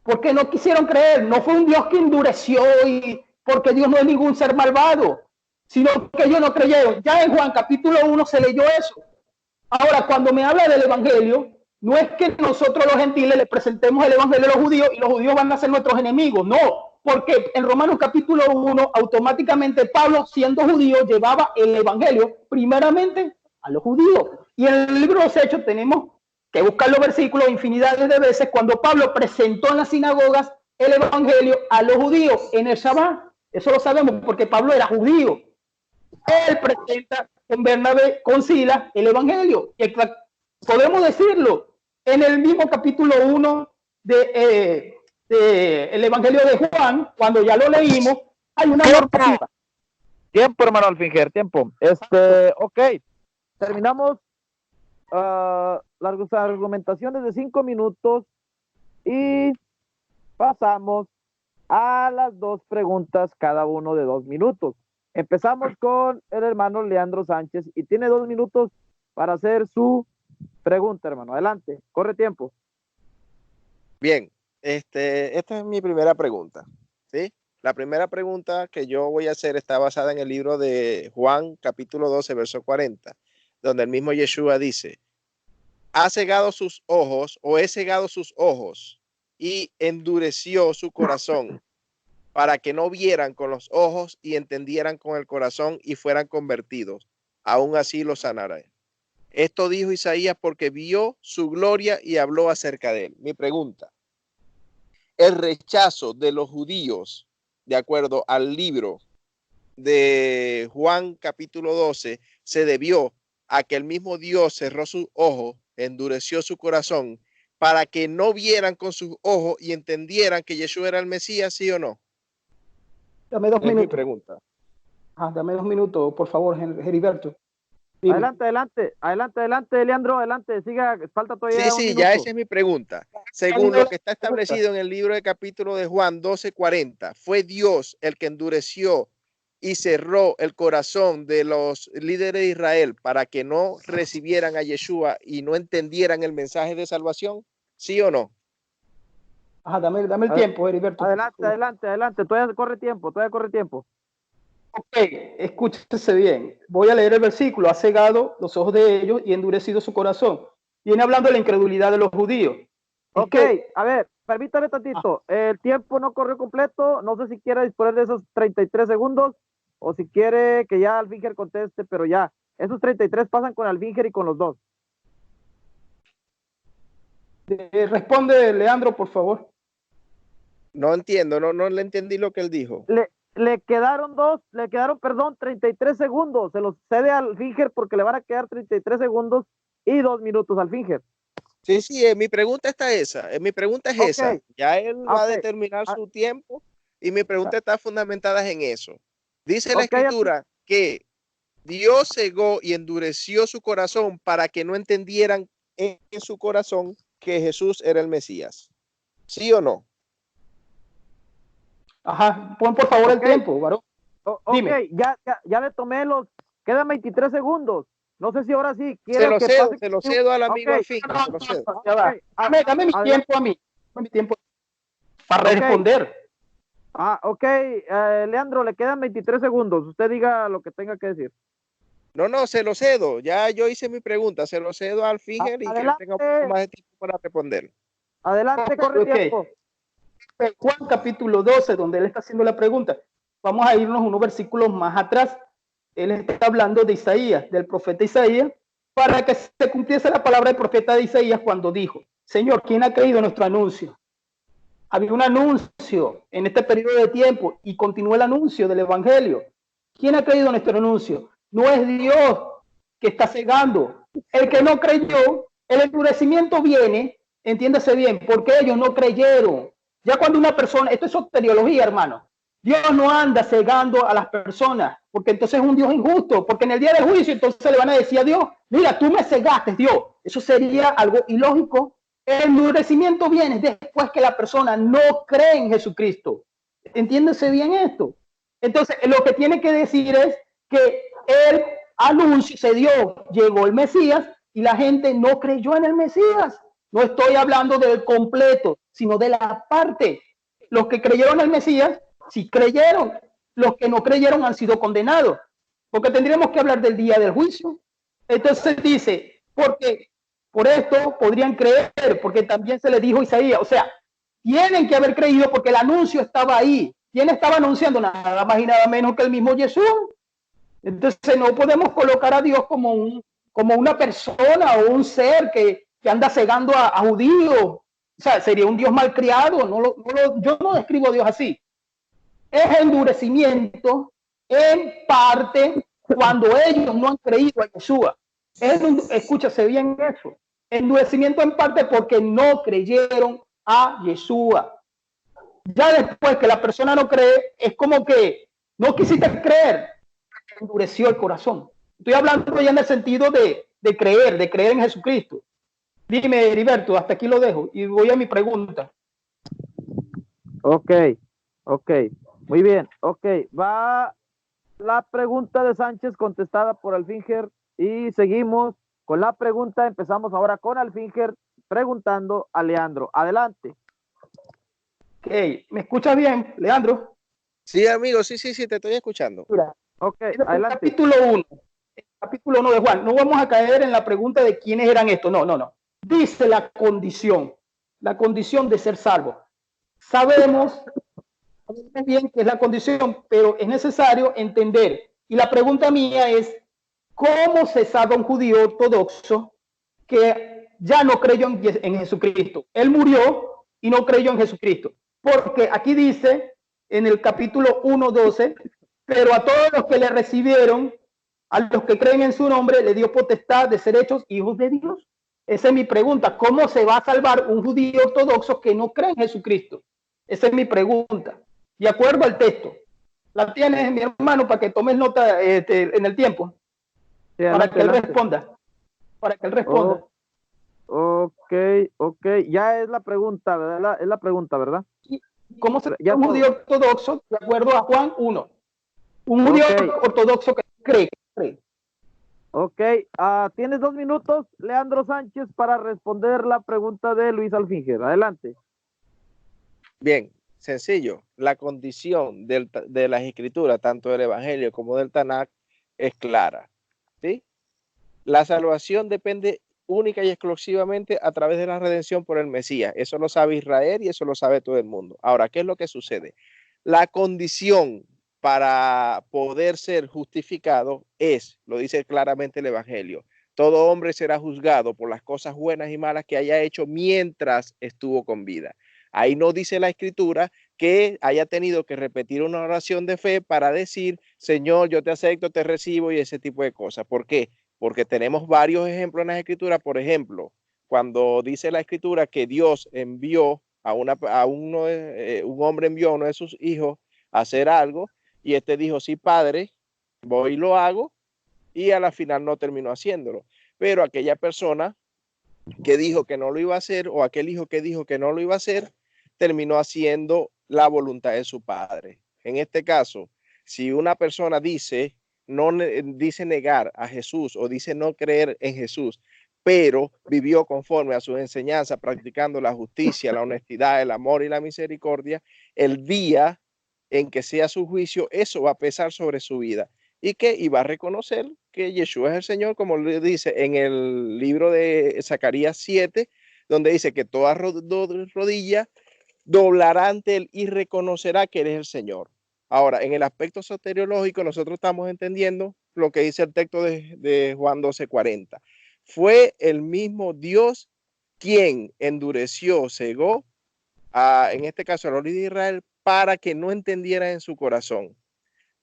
porque no quisieron creer. No fue un Dios que endureció y porque Dios no es ningún ser malvado, sino que ellos no creyeron. Ya en Juan capítulo 1 se leyó eso. Ahora, cuando me habla del evangelio, no es que nosotros los gentiles le presentemos el evangelio a los judíos y los judíos van a ser nuestros enemigos, no, porque en Romanos capítulo 1 automáticamente Pablo, siendo judío, llevaba el evangelio primeramente a los judíos. Y en el libro de los Hechos tenemos que buscar los versículos infinidades de veces cuando Pablo presentó en las sinagogas el evangelio a los judíos en el Shabbat. Eso lo sabemos porque Pablo era judío. Él presenta con Bernabé, con Silas, el evangelio. Podemos decirlo en el mismo capítulo 1 de el evangelio de Juan, cuando ya lo leímos, hay una normativa. Tiempo, hermano Alfinger, tiempo. Ok, terminamos las argumentaciones de 5 minutos y pasamos a las 2 preguntas, cada uno de 2 minutos. Empezamos con el hermano Leandro Sánchez y tiene 2 minutos para hacer su pregunta, hermano. Adelante, corre tiempo. Bien, esta es mi primera pregunta, ¿sí? La primera pregunta que yo voy a hacer está basada en el libro de Juan, capítulo 12, verso 40, donde el mismo Yeshua dice, ha cegado sus ojos o he cegado sus ojos y endureció su corazón para que no vieran con los ojos y entendieran con el corazón y fueran convertidos. Aún así los sanaré. Esto dijo Isaías porque vio su gloria y habló acerca de él. Mi pregunta, el rechazo de los judíos, de acuerdo al libro de Juan capítulo 12, se debió a que el mismo Dios cerró sus ojos, endureció su corazón, para que no vieran con sus ojos y entendieran que Yeshua era el Mesías, ¿sí o no? Dame 2 minutos. Mi pregunta. Dame 2 minutos, por favor, Heriberto. Dime. Adelante, Leandro, adelante, siga, falta todavía un minuto. Ya esa es mi pregunta. Según lo que está establecido en el libro de capítulo de Juan 12:40, fue Dios el que endureció y cerró el corazón de los líderes de Israel para que no recibieran a Yeshua y no entendieran el mensaje de salvación, ¿sí o no? Dame el tiempo, Heriberto. Adelante, todavía corre tiempo. Ok, escúchese bien. Voy a leer el versículo. Ha cegado los ojos de ellos y endurecido su corazón. Viene hablando de la incredulidad de los judíos. Ok, a ver, permítame tantito. El tiempo no corrió completo. No sé si quiere disponer de esos 33 segundos o si quiere que ya Alfinger conteste, pero ya. Esos 33 pasan con Alfinger y con los dos. Responde, Leandro, por favor. No entiendo, no le entendí lo que él dijo. Le quedaron 33 segundos. Se los cede al Finger porque le van a quedar 33 segundos y 2 minutos al Finger. Sí, mi pregunta está esa. Mi pregunta es esa. Ya él va a determinar su tiempo y mi pregunta está fundamentada en eso. Dice la escritura que Dios cegó y endureció su corazón para que no entendieran en su corazón que Jesús era el Mesías. ¿Sí o no? Pon por favor el tiempo, varón. Dime. Ya le tomé quedan 23 segundos. No sé si ahora sí quiere se lo cedo al amigo al fin. Dame mi tiempo a mí. Dame mi tiempo para responder. Leandro, le quedan 23 segundos. Usted diga lo que tenga que decir. No, se lo cedo. Ya yo hice mi pregunta. Se lo cedo al Finger y que tenga un poco más de tiempo para responder. Adelante, corre tiempo. Juan capítulo 12, donde él está haciendo la pregunta. Vamos a irnos unos versículos más atrás. Él está hablando de Isaías, del profeta Isaías, para que se cumpliese la palabra del profeta de Isaías cuando dijo, Señor, ¿quién ha creído nuestro anuncio? Había un anuncio en este periodo de tiempo y continúa el anuncio del evangelio. ¿Quién ha creído nuestro anuncio? No es Dios que está cegando. El que no creyó, el endurecimiento viene, entiéndase bien, porque ellos no creyeron. Ya cuando una persona, esto es soteriología, hermano. Dios no anda cegando a las personas. porque entonces es un Dios injusto, porque en el día del juicio entonces le van a decir a Dios, mira, tú me cegaste, Dios. Eso sería algo ilógico. El endurecimiento viene después que la persona no cree en Jesucristo. Entiéndese bien esto. Entonces, lo que tiene que decir es que el anuncio se dio, llegó el Mesías y la gente no creyó en el Mesías. No estoy hablando del completo, sino de la parte. Los que creyeron en el Mesías, sí creyeron. Los que no creyeron han sido condenados. Porque tendríamos que hablar del día del juicio. Entonces dice, porque por esto podrían creer, porque también se le dijo a Isaías, o sea, tienen que haber creído porque el anuncio estaba ahí. ¿Quién estaba anunciando? Nada más y nada menos que el mismo Jesús. Entonces no podemos colocar a Dios como una persona o un ser que anda cegando a judíos. O sea, sería un Dios malcriado. Yo no describo a Dios así. Es endurecimiento en parte cuando ellos no han creído a Yeshua. Escúchase bien eso. Endurecimiento en parte porque no creyeron a Yeshua. Ya después que la persona no cree, es como que no quisiste creer, endureció el corazón. Estoy hablando ya en el sentido de creer en Jesucristo. Dime, Heriberto, hasta aquí lo dejo y voy a mi pregunta. Ok, muy bien, va la pregunta de Sánchez contestada por Alfinger y seguimos con la pregunta. Empezamos ahora con Alfinger preguntando a Leandro. Adelante. Ok, ¿me escuchas bien, Leandro? Sí, amigo, sí, te estoy escuchando. Mira, adelante. Capítulo 1 de Juan. No vamos a caer en la pregunta de quiénes eran estos. No. Dice la condición de ser salvo. Sabemos bien que es la condición, pero es necesario entender. Y la pregunta mía es, ¿cómo se salva un judío ortodoxo que ya no creyó en Jesucristo? Él murió y no creyó en Jesucristo. Porque aquí dice en el capítulo 1:12, pero a todos los que le recibieron, a los que creen en su nombre, le dio potestad de ser hechos hijos de Dios. Esa es mi pregunta. ¿Cómo se va a salvar un judío ortodoxo que no cree en Jesucristo? Esa es mi pregunta. De acuerdo al texto. La tienes, mi hermano, para que tomes nota en el tiempo. Sí, para que él responda. Ok. Ya es la pregunta, ¿verdad? Es la pregunta, ¿verdad? ¿Cómo se llama un judío ortodoxo? De acuerdo a Juan 1. Un judío ortodoxo que cree. Ok, tienes 2 minutos, Leandro Sánchez, para responder la pregunta de Luis Alfinger. Adelante. Bien, sencillo. La condición de las escrituras, tanto del Evangelio como del Tanakh, es clara. ¿Sí? La salvación depende única y exclusivamente a través de la redención por el Mesías. Eso lo sabe Israel y eso lo sabe todo el mundo. Ahora, ¿qué es lo que sucede? La condición para poder ser justificado es, lo dice claramente el Evangelio, todo hombre será juzgado por las cosas buenas y malas que haya hecho mientras estuvo con vida. Ahí no dice la Escritura que haya tenido que repetir una oración de fe para decir, Señor, yo te acepto, te recibo y ese tipo de cosas. ¿Por qué? Porque tenemos varios ejemplos en la Escritura. Por ejemplo, cuando dice la Escritura que Dios envió un hombre envió a uno de sus hijos a hacer algo y este dijo, sí, padre, voy y lo hago, y a la final no terminó haciéndolo. Pero aquella persona que dijo que no lo iba a hacer o aquel hijo que dijo que no lo iba a hacer, terminó haciendo la voluntad de su padre. En este caso, si una persona dice negar a Jesús o dice no creer en Jesús, pero vivió conforme a sus enseñanzas, practicando la justicia, la honestidad, el amor y la misericordia, el día en que sea su juicio, eso va a pesar sobre su vida. Y va a reconocer que Yeshua es el Señor, como le dice en el libro de Zacarías 7, donde dice que toda rodilla doblará ante él y reconocerá que eres el Señor. Ahora, en el aspecto soteriológico, nosotros estamos entendiendo lo que dice el texto de Juan 12:40. Fue el mismo Dios quien endureció, cegó, en este caso a los hijos de Israel, para que no entendiera en su corazón.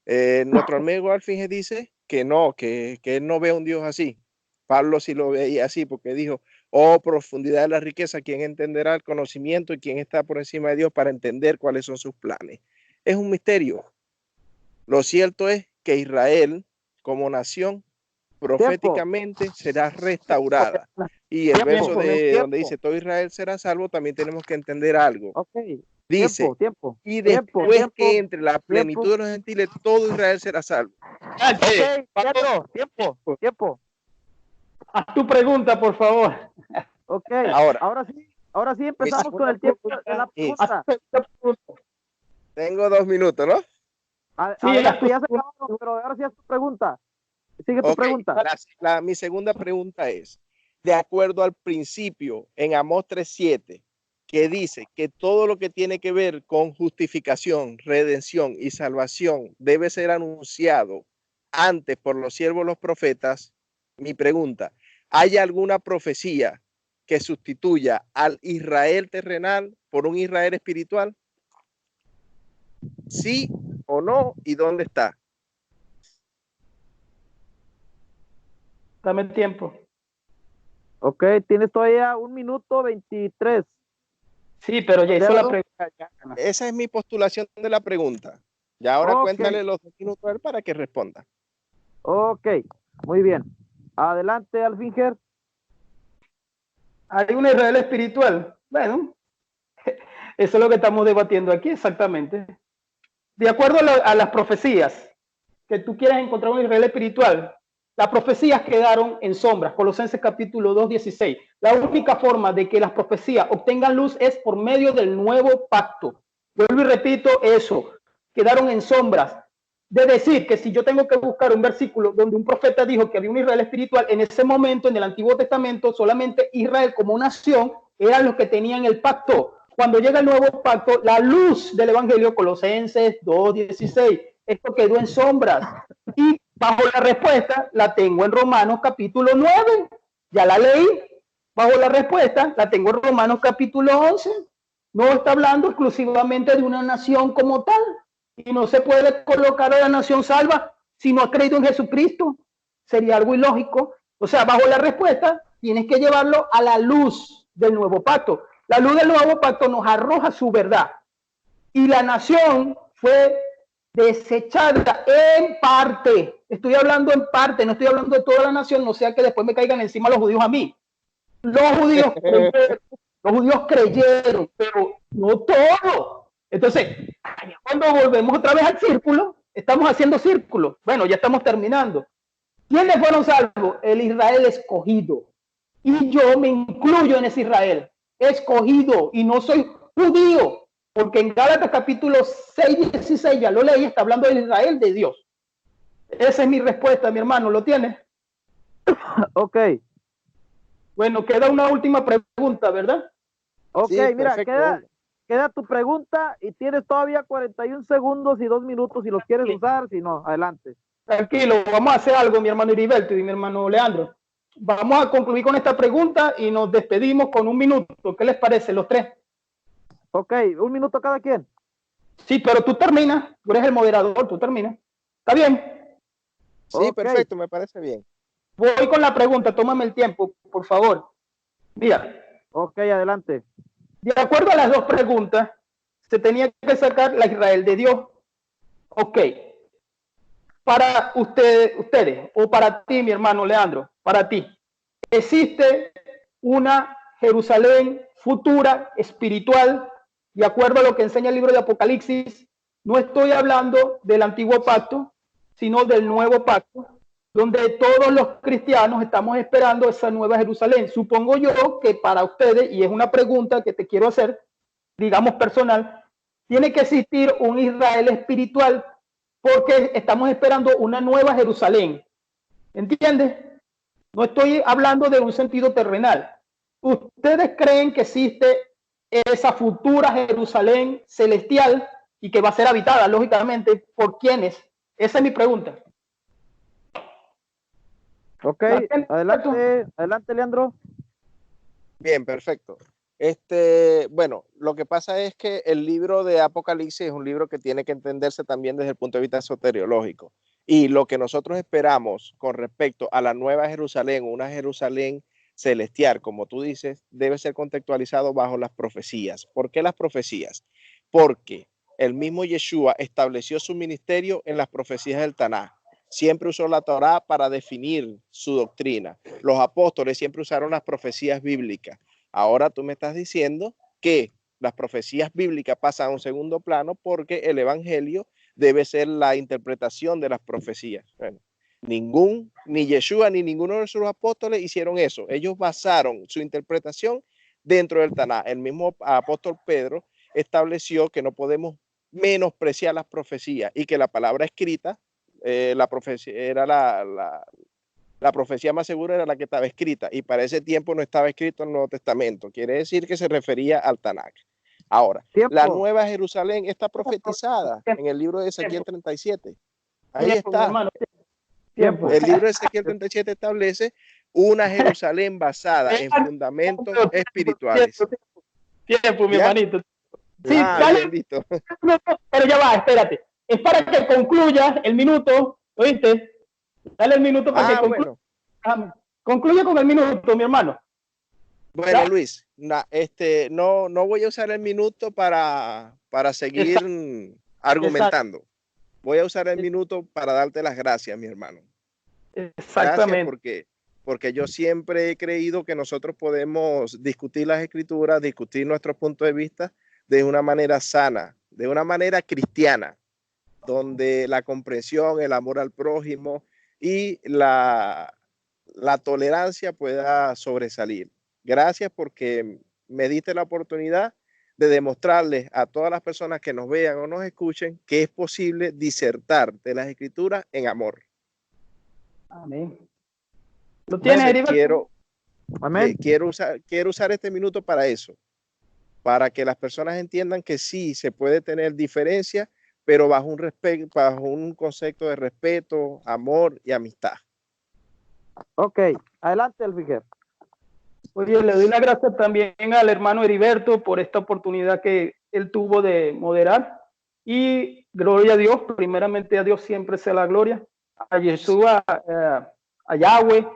Nuestro amigo Alfinge dice que no, que él no ve a un Dios así. Pablo sí lo veía así porque dijo, oh, profundidad de la riqueza, ¿quién entenderá el conocimiento y quién está por encima de Dios para entender cuáles son sus planes? Es un misterio. Lo cierto es que Israel como nación proféticamente será restaurada. Y el verso de donde dice todo Israel será salvo, también tenemos que entender algo. Ok. Dice, y después que entre la plenitud de los gentiles, todo Israel será salvo. Ok, tiempo. Haz tu pregunta, por favor. Ok, ahora sí empezamos con el tiempo de la pregunta. Tengo 2 minutos, ¿no? Sí, ya se acabó, pero ahora sí es tu pregunta. Sigue tu pregunta. Mi segunda pregunta es, de acuerdo al principio en Amós 3:7, que dice que todo lo que tiene que ver con justificación, redención y salvación debe ser anunciado antes por los siervos los profetas, mi pregunta, ¿hay alguna profecía que sustituya al Israel terrenal por un Israel espiritual? ¿Sí o no? ¿Y dónde está? Dame tiempo. Ok, tienes todavía 1 minuto 23. Sí, pero ya hizo la pregunta. Esa es mi postulación de la pregunta. Y ahora cuéntale los 2 minutos a él para que responda. Ok, muy bien. Adelante, Alfinger. ¿Hay un Israel espiritual? Bueno, eso es lo que estamos debatiendo aquí exactamente. De acuerdo a las profecías, que tú quieras encontrar un Israel espiritual, las profecías quedaron en sombras. Colosenses capítulo 2:16. La única forma de que las profecías obtengan luz es por medio del nuevo pacto. Vuelvo y repito eso. Quedaron en sombras. De decir que si yo tengo que buscar un versículo donde un profeta dijo que había un Israel espiritual, en ese momento en el Antiguo Testamento solamente Israel como nación eran los que tenían el pacto. Cuando llega el nuevo pacto, la luz del Evangelio, Colosenses 2:16, esto quedó en sombras. Y bajo la respuesta la tengo en Romanos capítulo 9. Ya la leí. Bajo la respuesta la tengo en Romanos capítulo 11. No está hablando exclusivamente de una nación como tal. Y no se puede colocar a la nación salva si no ha creído en Jesucristo. Sería algo ilógico. O sea, bajo la respuesta tienes que llevarlo a la luz del nuevo pacto. La luz del nuevo pacto nos arroja su verdad. Y la nación fue desechada en parte. Estoy hablando en parte, no estoy hablando de toda la nación, no sea que después me caigan encima los judíos a mí. Los judíos creyeron, pero no todo. Entonces, cuando volvemos otra vez al círculo, estamos haciendo círculo. Bueno, ya estamos terminando. ¿Quiénes fueron salvos? El Israel escogido. Y yo me incluyo en ese Israel escogido y no soy judío. Porque en Gálatas capítulo 6:16, ya lo leí, está hablando del Israel de Dios. Esa es mi respuesta, mi hermano. ¿Lo tiene? Ok. Bueno, queda una última pregunta, ¿verdad? Ok, sí, mira, queda tu pregunta y tienes todavía 41 segundos y 2 minutos si los quieres usar, si no, adelante. Tranquilo, vamos a hacer algo, mi hermano Heriberto y mi hermano Leandro. Vamos a concluir con esta pregunta y nos despedimos con 1 minuto. ¿Qué les parece, los tres? Ok, 1 minuto cada quien. Sí, pero tú terminas, tú eres el moderador, tú terminas. ¿Está bien? Sí, okay. Perfecto, me parece bien. Voy con la pregunta, tómame el tiempo, por favor. Mira. Ok, adelante. De acuerdo a las 2 preguntas, se tenía que sacar la Israel de Dios. Ok. Para ustedes, o para ti, mi hermano Leandro, para ti, ¿existe una Jerusalén futura, espiritual, de acuerdo a lo que enseña el libro de Apocalipsis? No estoy hablando del antiguo pacto, sino del nuevo pacto, donde todos los cristianos estamos esperando esa nueva Jerusalén. Supongo yo que para ustedes, y es una pregunta que te quiero hacer, digamos personal, tiene que existir un Israel espiritual porque estamos esperando una nueva Jerusalén. ¿Entiendes? No estoy hablando de un sentido terrenal. ¿Ustedes creen que existe esa futura Jerusalén celestial y que va a ser habitada, lógicamente, por quiénes? Esa es mi pregunta. Ok, adelante, Leandro. Bien, perfecto. Bueno, lo que pasa es que el libro de Apocalipsis es un libro que tiene que entenderse también desde el punto de vista soteriológico. Y lo que nosotros esperamos con respecto a la nueva Jerusalén, una Jerusalén celestial, como tú dices, debe ser contextualizado bajo las profecías. ¿Por qué las profecías? Porque el mismo Yeshua estableció su ministerio en las profecías del Tanaj. siempre usó la Torá para definir su doctrina. Los apóstoles siempre usaron las profecías bíblicas. Ahora tú me estás diciendo que las profecías bíblicas pasan a un segundo plano porque el evangelio debe ser la interpretación de las profecías. Bueno, ni Yeshua ni ninguno de sus apóstoles hicieron eso. Ellos basaron su interpretación dentro del Taná. El mismo apóstol Pedro estableció que no podemos menospreciar las profecías y que la palabra escrita, la profecía era la profecía más segura era la que estaba escrita, y para ese tiempo no estaba escrito el Nuevo Testamento. Quiere decir que se refería al Tanakh. Ahora, la Nueva Jerusalén está profetizada en el libro de Ezequiel 37. Ahí está. El libro de Ezequiel 37 establece una Jerusalén basada en fundamentos espirituales. Tiempo, mi hermanito. Sí, dale. Listo. Pero ya va, espérate. Es para que concluya el minuto, ¿oíste? Dale el minuto para que concluya. Bueno. Concluye con el minuto, mi hermano. Bueno, ¿ya? Luis, no voy a usar el minuto para seguir argumentando. Voy a usar el minuto para darte las gracias, mi hermano. Exactamente. Gracias porque yo siempre he creído que nosotros podemos discutir las escrituras, discutir nuestros puntos de vista de una manera sana, de una manera cristiana, donde la comprensión, el amor al prójimo y la tolerancia pueda sobresalir. Gracias porque me diste la oportunidad de demostrarles a todas las personas que nos vean o nos escuchen que es posible disertar de las escrituras en amor. Amén. ¿Lo tienes, Heriberto? Quiero usar este minuto para eso, para que las personas entiendan que sí se puede tener diferencia, pero bajo un concepto de respeto, amor y amistad. Ok, adelante, Elfiger. Oye, le doy las gracias también al hermano Heriberto por esta oportunidad que él tuvo de moderar. Y gloria a Dios, primeramente a Dios siempre sea la gloria, a Yeshua, a Yahweh,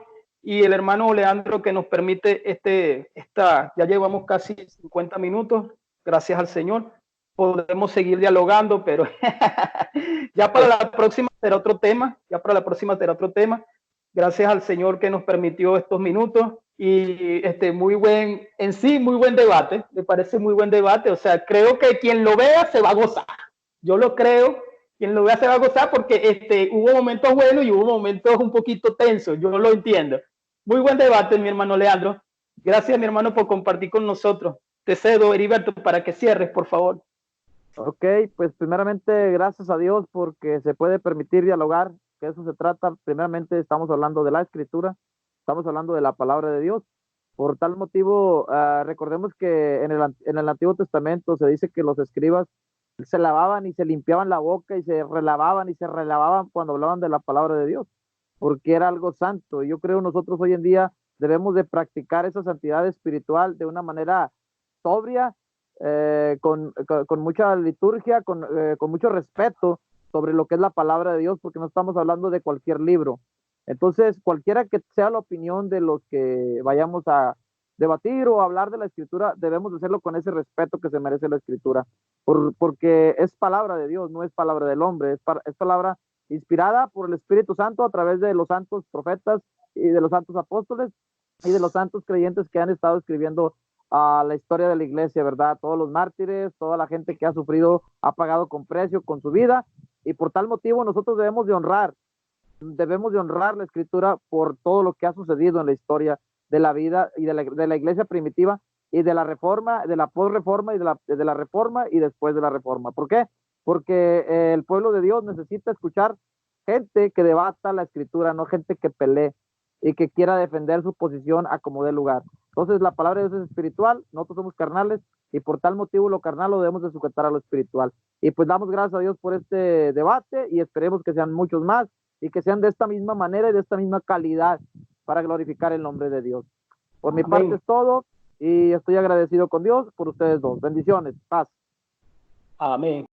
y el hermano Leandro que nos permite ya llevamos casi 50 minutos, gracias al Señor. Podemos seguir dialogando, pero ya para la próxima será otro tema, Gracias al Señor que nos permitió estos minutos y muy buen debate, me parece muy buen debate. O sea, creo que quien lo vea se va a gozar. Yo lo creo, quien lo vea se va a gozar porque hubo momentos buenos y hubo momentos un poquito tensos, yo lo entiendo. Muy buen debate, mi hermano Leandro. Gracias, mi hermano, por compartir con nosotros. Te cedo, Heriberto, para que cierres, por favor. Ok, pues primeramente gracias a Dios porque se puede permitir dialogar, que eso se trata. Primeramente estamos hablando de la escritura, estamos hablando de la palabra de Dios. Por tal motivo, recordemos que en el Antiguo Testamento se dice que los escribas se lavaban y se limpiaban la boca y se relavaban cuando hablaban de la palabra de Dios, porque era algo santo. Y yo creo nosotros hoy en día debemos de practicar esa santidad espiritual de una manera sobria, con mucha liturgia, con mucho respeto sobre lo que es la palabra de Dios, porque no estamos hablando de cualquier libro. Entonces, cualquiera que sea la opinión de los que vayamos a debatir o hablar de la escritura, debemos hacerlo con ese respeto que se merece la escritura, porque es palabra de Dios, no es palabra del hombre, es palabra inspirada por el Espíritu Santo a través de los santos profetas y de los santos apóstoles y de los santos creyentes que han estado escribiendo a la historia de la iglesia, ¿verdad? Todos los mártires, toda la gente que ha sufrido, ha pagado con precio, con su vida, y por tal motivo nosotros debemos de honrar la escritura por todo lo que ha sucedido en la historia de la vida y de la iglesia primitiva y de la reforma, de la posreforma y de la reforma y después de la reforma. ¿Por qué? Porque el pueblo de Dios necesita escuchar gente que debata la escritura, no gente que pelee y que quiera defender su posición a como dé lugar. Entonces la palabra de Dios es espiritual, nosotros somos carnales y por tal motivo lo carnal lo debemos de sujetar a lo espiritual. Y pues damos gracias a Dios por este debate y esperemos que sean muchos más y que sean de esta misma manera y de esta misma calidad para glorificar el nombre de Dios. Por mi parte es todo y estoy agradecido con Dios por ustedes dos. Bendiciones, paz. Amén.